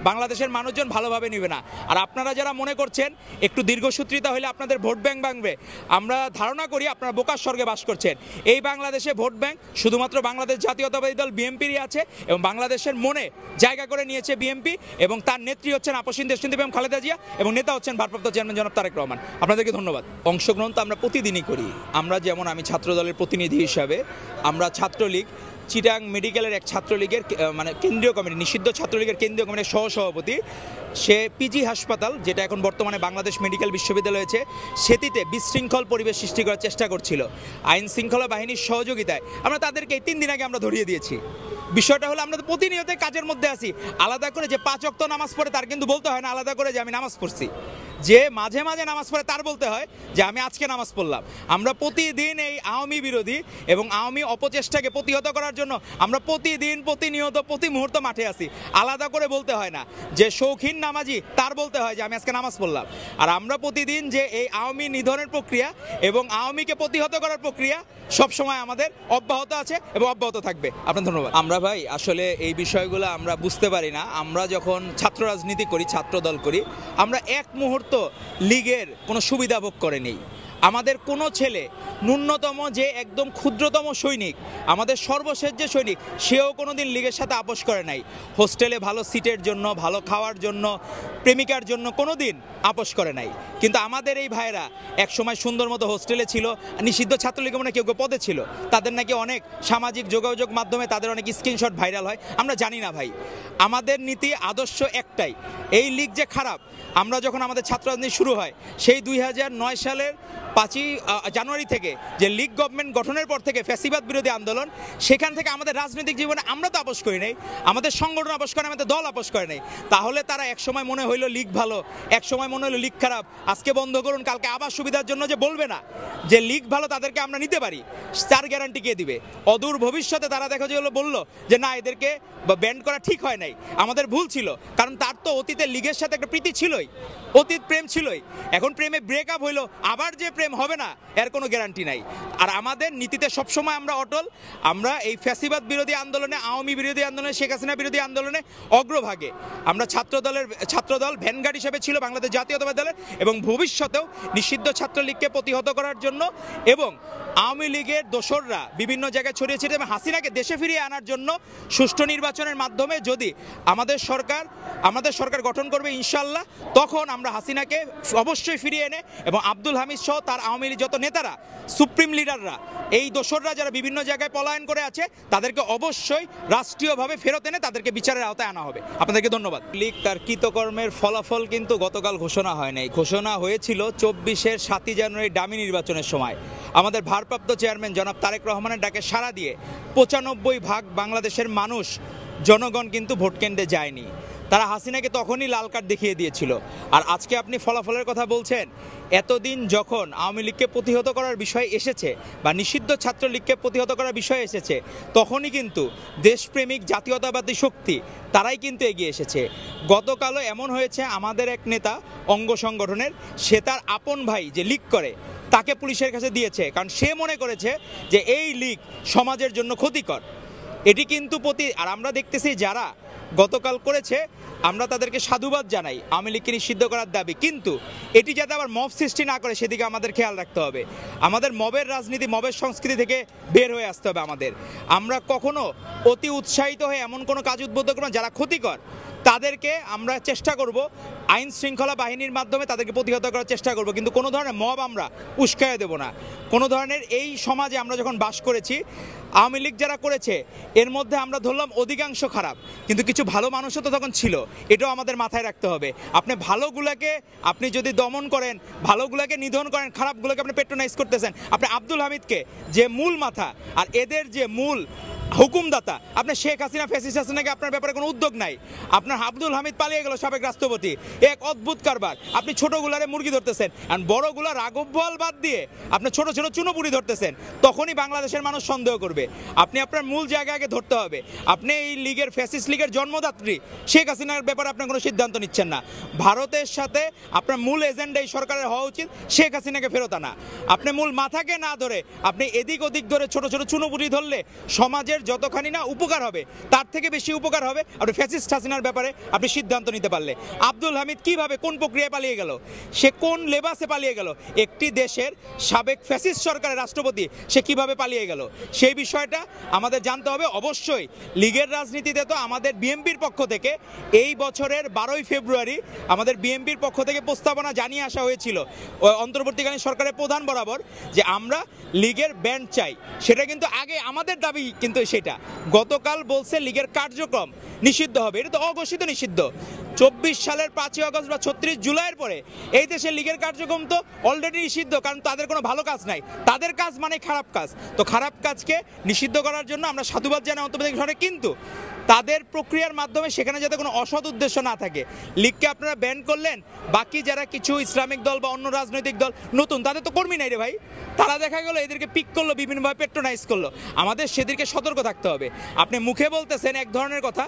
বাংলাদেশের মানুষজন ভালোভাবে নেবে না। আর আপনারা যারা মনে করছেন একটু দীর্ঘসূত্রিতা হলে আপনাদের ভোট ব্যাংক ভাঙবে, আমরা ধারণা করি আপনারা বোকার স্বর্গে বাস করছেন। এই বাংলাদেশে ভোট ব্যাংক শুধুমাত্র বাংলাদেশ জাতীয়তাবাদী দল বিএনপিরই আছে এবং বাংলাদেশের মনে জায়গা করে নিয়েছে বিএনপি এবং তার নেত্রী হচ্ছেন আপসীন দেশনেত্রী বেগম খালেদা জিয়া এবং নেতা হচ্ছেন ভারপ্রাপ্ত চেয়ারম্যান জনাব তারেক রহমান। আপনাদেরকে ধন্যবাদ। অংশগ্রহণ তো আমরা প্রতিদিনই করি। আমরা যেমন আমি ছাত্র দলের প্রতিনিধি হিসাবে আমরা ছাত্রলীগ চিটাং মেডিকেলের এক ছাত্রলীগের মানে কেন্দ্রীয় কমিটি নিষিদ্ধ ছাত্রলীগের কেন্দ্রীয় কমিটির সহসভাপতি, সে পিজি হাসপাতাল যেটা এখন বর্তমানে বাংলাদেশ মেডিকেল বিশ্ববিদ্যালয় হয়েছে সেটিতে বিশৃঙ্খল পরিবেশ সৃষ্টি করার চেষ্টা করছিল। আইন শৃঙ্খলা বাহিনীর সহযোগিতায় আমরা তাদেরকে 3 দিন আগে আমরা ধরিয়ে দিয়েছি। বিষয়টা হলো আমরা তো প্রতিনিয়ত কাজের মধ্যে আছি। আলাদা করে যে 5 ওয়াক্ত নামাজ পড়ে তার কিন্তু বলতে হয় না আলাদা করে যে আমি নামাজ পড়ছি। যে মাঝে মাঝে নামাজ পড়ে তার বলতে হয় যে আমি আজকে নামাজ পড়লাম। আমরা প্রতিদিন এই আওয়ামী বিরোধী এবং আওয়ামী অপচেষ্টাকে প্রতিহত করার জন্য আমরা প্রতিদিন প্রতিনিয়ত প্রতি মুহূর্ত মাঠে আছি। আলাদা করে বলতে হয় না। যে শৌখিন নামাজি তার বলতে হয় যে আমি আজকে নামাজ পড়লাম। আর আমরা প্রতিদিন যে এই আওয়ামী নিধনের প্রক্রিয়া এবং আওয়ামীকে প্রতিহত করার প্রক্রিয়া সবসময় আমাদের অব্যাহত আছে এবং অব্যাহত থাকবে। আপনার ধন্যবাদ। আমরা ভাই আসলে এই বিষয়গুলো আমরা বুঝতে পারি না। আমরা যখন ছাত্র রাজনীতি করি, ছাত্র দল করি, আমরা এক মুহূর্ত লীগের কোনো সুবিধা ভোগ করে নেই। আমাদের কোনো ছেলে ন্যূনতম যে একদম ক্ষুদ্রতম সৈনিক, আমাদের সর্বশেষ যে সৈনিক, সেও কোনো দিন লীগের সাথে আপোষ করে নাই। হোস্টেলে ভালো সিটের জন্য, ভালো খাওয়ার জন্য, প্রেমিকার জন্য কোনো দিন আপোষ করে নাই। কিন্তু আমাদের এই ভাইরা একসময় সুন্দর মতো হোস্টেলে ছিল, নিষিদ্ধ ছাত্রলীগের মনে কেউ কেউ পদে ছিল, তাদের নাকি অনেক সামাজিক যোগাযোগ মাধ্যমে তাদের অনেক স্ক্রিনশট ভাইরাল হয়। আমরা জানি না ভাই, আমাদের নীতি আদর্শ একটাই, এই লীগ যে খারাপ। আমরা যখন আমাদের ছাত্র রাজনীতি শুরু হয় সেই 2009 সালের 5ই জানুয়ারি থেকে যে লীগ গভর্নমেন্ট গঠনের পর থেকে ফ্যাসিবাদ বিরোধী আন্দোলন, সেখান থেকে আমাদের রাজনৈতিক জীবনে আমরা তো আপোষ করি নাই, আমাদের সংগঠন আপোষ করে, আমাদের দল আপোষ করে নাই। তাহলে তারা একসময় মনে হইলো লীগ ভালো, একসময় মনে হলো লীগ খারাপ, আজকে বন্ধ করুন, কালকে আবার সুবিধার জন্য যে বলবে না যে লীগ ভালো তাদেরকে আমরা নিতে পারি, তার গ্যারান্টি কে দিবে? অদূর ভবিষ্যতে তারা দেখা যেগুলো বললো যে না এদেরকে ব্যান্ড করা ঠিক হয় নাই, আমাদের ভুল ছিল। কারণ তার তো অতীতে লীগের সাথে একটা প্রীতি ছিলই, অতীত প্রেম ছিলই। এখন প্রেমে ব্রেকআপ হইলো, আবার যে প্রেম হবে না এর কোনো গ্যারান্টি নাই। আর আমাদের নীতিতে সবসময় আমরা অটল। আমরা এই ফ্যাসিবাদ বিরোধী আন্দোলনে, আওয়ামী বিরোধী আন্দোলনে, শেখ হাসিনা বিরোধী আন্দোলনে অগ্রভাগে। আমরা ছাত্রদল ভ্যানগার্ড হিসেবে ছিল বাংলাদেশ জাতীয়তাবাদী দলের এবং ভবিষ্যতেও নিষিদ্ধ ছাত্রলীগকে প্রতিহত করার জন্য এবং আওয়ামী লীগের দোসররা বিভিন্ন জায়গায় ছড়িয়ে ছিটিয়ে হাসিনাকে দেশে ফিরিয়ে আনার জন্য সুষ্ঠু নির্বাচনের মাধ্যমে যদি আমাদের সরকার গঠন করবে ইনশাল্লাহ, তখন আমরা হাসিনাকে অবশ্যই ফিরিয়ে এনে এবং আব্দুল হামিদ সহ তার আওয়ামী লীগ যত নেতারা, সুপ্রিম লিডাররা, এই দোসররা যারা বিভিন্ন জায়গায় পলায়ন করে আছে, তাদেরকে অবশ্যই রাষ্ট্রীয়ভাবে ফেরত এনে তাদেরকে বিচারের আওতায় আনা হবে। আপনাদেরকে ধন্যবাদ। লীগ তার কৃতকর্মের ফলাফল কিন্তু গতকাল ঘোষণা হয় নাই, ঘোষণা হয়েছিল 24-এর 7ই জানুয়ারি ডামি নির্বাচনের সময়। আমাদের ভারপ্রাপ্ত চেয়ারম্যান জনাব তারেক রহমানের ডাকে সাড়া দিয়ে 95% বাংলাদেশের মানুষ, জনগণ কিন্তু ভোট কেন্দ্রে যায়নি। তারা হাসিনাকে তখনই লাল কার্ড দেখিয়ে দিয়েছিল। আর আজকে আপনি ফলাফলের কথা বলছেন। এতদিন যখন আওয়ামী লীগকে প্রতিহত করার বিষয় এসেছে বা নিষিদ্ধ ছাত্রলীগকে প্রতিহত করার বিষয় এসেছে, তখনই কিন্তু দেশপ্রেমিক জাতীয়তাবাদী শক্তি তারাই কিন্তু এগিয়ে এসেছে। গতকালও এমন হয়েছে, আমাদের এক নেতা অঙ্গ সংগঠনের, সে তার আপন ভাই যে লীগ করে তাকে পুলিশের কাছে দিয়েছে, কারণ সে মনে করেছে যে এই লীগ সমাজের জন্য ক্ষতিকর। এটি কিন্তু আর আমরা দেখতেছি যারা গতকাল করেছে, আমরা তাদেরকে সাধুবাদ জানাই, আওয়ামী লীগকে নিষিদ্ধ করার দাবি। কিন্তু এটি যাতে আবার মব সৃষ্টি না করে সেদিকে আমাদের খেয়াল রাখতে হবে। আমাদের মবের রাজনীতি, মবের সংস্কৃতি থেকে বের হয়ে আসতে হবে আমাদের। আমরা কখনো অতি উৎসাহিত হয়ে এমন কোনো কাজ উদ্বুদ্ধ করব যারা ক্ষতিকর, তাদেরকে আমরা চেষ্টা করব আইন শৃঙ্খলা বাহিনীর মাধ্যমে তাদেরকে প্রতিহত করার চেষ্টা করব। কিন্তু কোনো ধরনের মব আমরা উস্কায়ে দেব না। কোনো ধরনের এই সমাজে আমরা যখন বাস করেছি, আওয়ামী লীগ যারা করেছে এর মধ্যে আমরা ধরলাম অধিকাংশ খারাপ, কিন্তু কিছু ভালো মানুষও তো তখন ছিল, এটাও আমাদের মাথায় রাখতে হবে। আপনি ভালোগুলাকে আপনি যদি দমন করেন, ভালোগুলাকে নিধন করেন, খারাপগুলোকে আপনি পেট্রোনাইজ করতেছেন। আপনি আব্দুল হামিদকে যে মূল মাথা আর এদের যে মূল হুকুমদাতা, আপনার শেখ হাসিনা, ফ্যাসিস্ট হাসিনাকে আপনার ব্যাপারে কোনো উদ্যোগ নাই। আপনার আব্দুল হামিদ পালিয়ে গেল, সাবেক রাষ্ট্রপতি, এক অদ্ভুত কারবার। আপনি ছোটগুলারে মুরগি ধরতেছেন আর বড়গুলা রাঘব বোয়াল বাদ দিয়ে আপনি ছোট ছোট চুনোপুরি ধরতেছেন। তখনই বাংলাদেশের মানুষ সন্দেহ করবে। করবে। আপনি আপনার মূল জায়গা আগে ধরতে হবে। আপনি এই লীগের ফ্যাসিস্ট লীগের জন্মদাত্রী শেখ হাসিনার ব্যাপারে আপনার কোনো সিদ্ধান্ত নিচ্ছেন না। ভারতের সাথে আপনার মূল এজেন্ডা এই সরকারের হওয়া উচিত শেখ হাসিনাকে ফেরত আনা। আপনি মূল মাথাকে না ধরে আপনি এদিক ওদিক ধরে ছোট ছোট চুনোপুটি ধরলে সমাজের যতখানি না উপকার হবে তার থেকে বেশি উপকার হবে আপনি ফ্যাসিস্ট হাসিনার ব্যাপারে আপনি সিদ্ধান্ত নিতে পারলে। আব্দুল হামিদ কিভাবে কোন প্রক্রিয়ায় পালিয়ে গেল, সে কোন লেবাসে পালিয়ে গেল, একটি দেশের সাবেক ফ্যাসিস্ট সরকারের রাষ্ট্রপতি সে কিভাবে পালিয়ে গেল সেই বিষয়টা আমাদের জানতে হবে। অবশ্যই লীগের রাজনীতিতে তো আমাদের বিএনপির পক্ষ থেকে এই বছরের 12ই ফেব্রুয়ারি আমাদের বিএনপির পক্ষ থেকে প্রস্তাবনা জানিয়ে আসা হয়েছিল অন্তর্বর্তীকালীন সরকারের প্রধান বরাবর যে আমরা লীগের ব্যান্ড চাই। সেটা কিন্তু আগে আমাদের দাবি, কিন্তু সেটা গতকাল বলছে লীগের কার্যক্রম নিষিদ্ধ হবে। এটা তো অঘোষিত নিষিদ্ধ। 24 সালের 5ই আগস্ট বা 36 জুলাইয়ের পরে এই দেশের লীগের কার্যক্রম তো অলরেডি নিষিদ্ধ, কারণ তাদের কোনো ভালো কাজ নাই, তাদের কাজ মানে খারাপ কাজ। তো খারাপ কাজকে নিষিদ্ধ করার জন্য আমরা সাধুবাদ জানাই অন্তর্বর্তী সরকার, কিন্তু তাদের প্রক্রিয়ার মাধ্যমে সেখানে যাতে কোনো অসৎ উদ্দেশ্য না থাকে। লীগকে আপনারা ব্যান করলেন, বাকি যারা কিছু ইসলামিক দল বা অন্য রাজনৈতিক দল নতুন, তাদের তো কর্মী নাই রে ভাই, তারা দেখা গেল এদেরকে পিক করলো, বিভিন্নভাবে পেট্রোনাইজ করলো। আমাদের সেদিকে সতর্ক থাকতে হবে। আপনি মুখে বলতেছেন এক ধরনের কথা,